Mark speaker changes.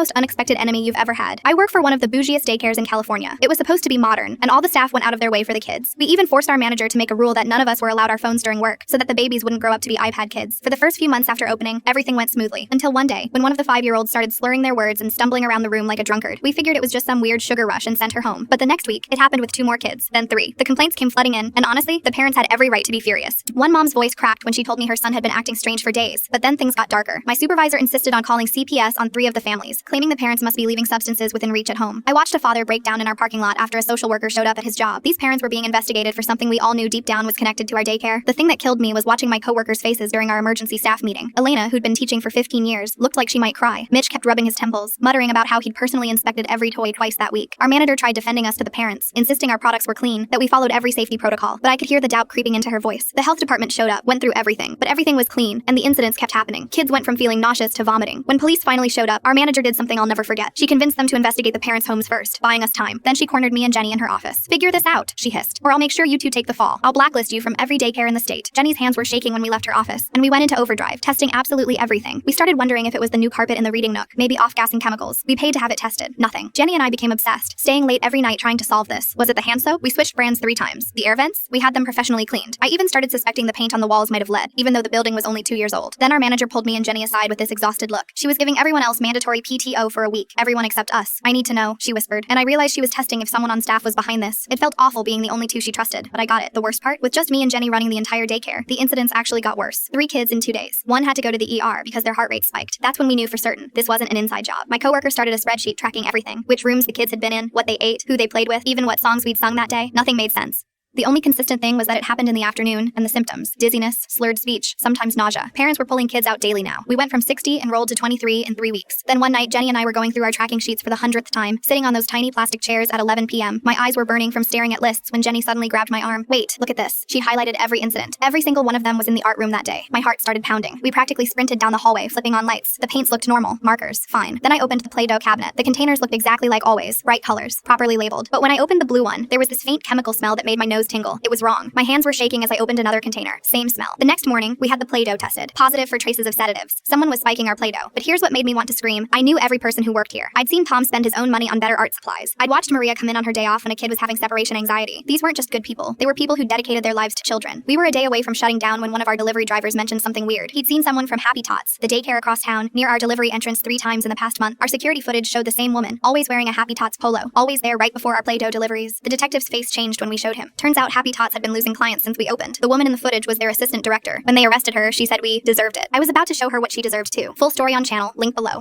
Speaker 1: most unexpected enemy you've ever had? I work for one of the bougiest daycares in California. It was supposed to be modern, and all the staff went out of their way for the kids. We even forced our manager to make a rule that none of us were allowed our phones during work, so that the babies wouldn't grow up to be iPad kids. For the first few months after opening, everything went smoothly. Until one day, when one of the 5-year-olds started slurring their words and stumbling around the room like a drunkard. We figured it was just some weird sugar rush and sent her home. But the next week, it happened with 2 more kids, then 3. The complaints came flooding in, and honestly, the parents had every right to be furious. One mom's voice cracked when she told me her son had been acting strange for days, but then things got darker. My supervisor insisted on calling CPS on 3 of the families, claiming the parents must be leaving substances within reach at home. I watched a father break down in our parking lot after a social worker showed up at his job. These parents were being investigated for something we all knew deep down was connected to our daycare. The thing that killed me was watching my coworkers' faces during our emergency staff meeting. Elena, who'd been teaching for 15 years, looked like she might cry. Mitch kept rubbing his temples, muttering about how he'd personally inspected every toy twice that week. Our manager tried defending us to the parents, insisting our products were clean, that we followed every safety protocol, but I could hear the doubt creeping into her voice. The health department showed up, went through everything, but everything was clean, and the incidents kept happening. Kids went from feeling nauseous to vomiting. When police finally showed up, our manager did something I'll never forget. She convinced them to investigate the parents' homes first, buying us time. Then she cornered me and Jenny in her office. "Figure this out," she hissed, "or I'll make sure you two take the fall. I'll blacklist you from every daycare in the state." Jenny's hands were shaking when we left her office, and we went into overdrive, testing absolutely everything. We started wondering if it was the new carpet in the reading nook, maybe off-gassing chemicals. We paid to have it tested. Nothing. Jenny and I became obsessed, staying late every night trying to solve this. Was it the hand soap? We switched brands 3 times. The air vents? We had them professionally cleaned. I even started suspecting the paint on the walls might have lead, even though the building was only 2 years old. Then our manager pulled me and Jenny aside with this exhausted look. She was giving everyone else mandatory PTO for a week, everyone except us. "I need to know," she whispered, and I realized she was testing if someone on staff was behind this. It felt awful being the only 2 she trusted, but I got it. The worst part? With just me and Jenny running the entire daycare, the incidents actually got worse. 3 kids in 2 days. 1 had to go to the ER because their heart rate spiked. That's when we knew for certain this wasn't an inside job. My coworker started a spreadsheet tracking everything: which rooms the kids had been in, what they ate, who they played with, even what songs we'd sung that day. Nothing made sense. The only consistent thing was that it happened in the afternoon, and the symptoms: dizziness, slurred speech, sometimes nausea. Parents were pulling kids out daily now. We went from 60 enrolled to 23 in 3 weeks. Then one night, Jenny and I were going through our tracking sheets for the 100th time, sitting on those tiny plastic chairs at 11 p.m. My eyes were burning from staring at lists when Jenny suddenly grabbed my arm. "Wait, look at this." She highlighted every incident. Every single one of them was in the art room that day. My heart started pounding. We practically sprinted down the hallway, flipping on lights. The paints looked normal. Markers, fine. Then I opened the Play-Doh cabinet. The containers looked exactly like always, bright colors, properly labeled. But when I opened the blue one, there was this faint chemical smell that made my nose tingle. It was wrong. My hands were shaking as I opened another container. Same smell. The next morning, we had the Play-Doh tested. Positive for traces of sedatives. Someone was spiking our Play-Doh. But here's what made me want to scream. I knew every person who worked here. I'd seen Tom spend his own money on better art supplies. I'd watched Maria come in on her day off when a kid was having separation anxiety. These weren't just good people. They were people who dedicated their lives to children. We were a day away from shutting down when one of our delivery drivers mentioned something weird. He'd seen someone from Happy Tots, the daycare across town, near our delivery entrance 3 times in the past month. Our security footage showed the same woman, always wearing a Happy Tots polo, always there right before our Play-Doh deliveries. The detective's face changed when we showed him. Turns out Happy Tots had been losing clients since we opened. The woman in the footage was their assistant director. When they arrested her, she said we deserved it. I was about to show her what she deserved too. Full story on channel, link below.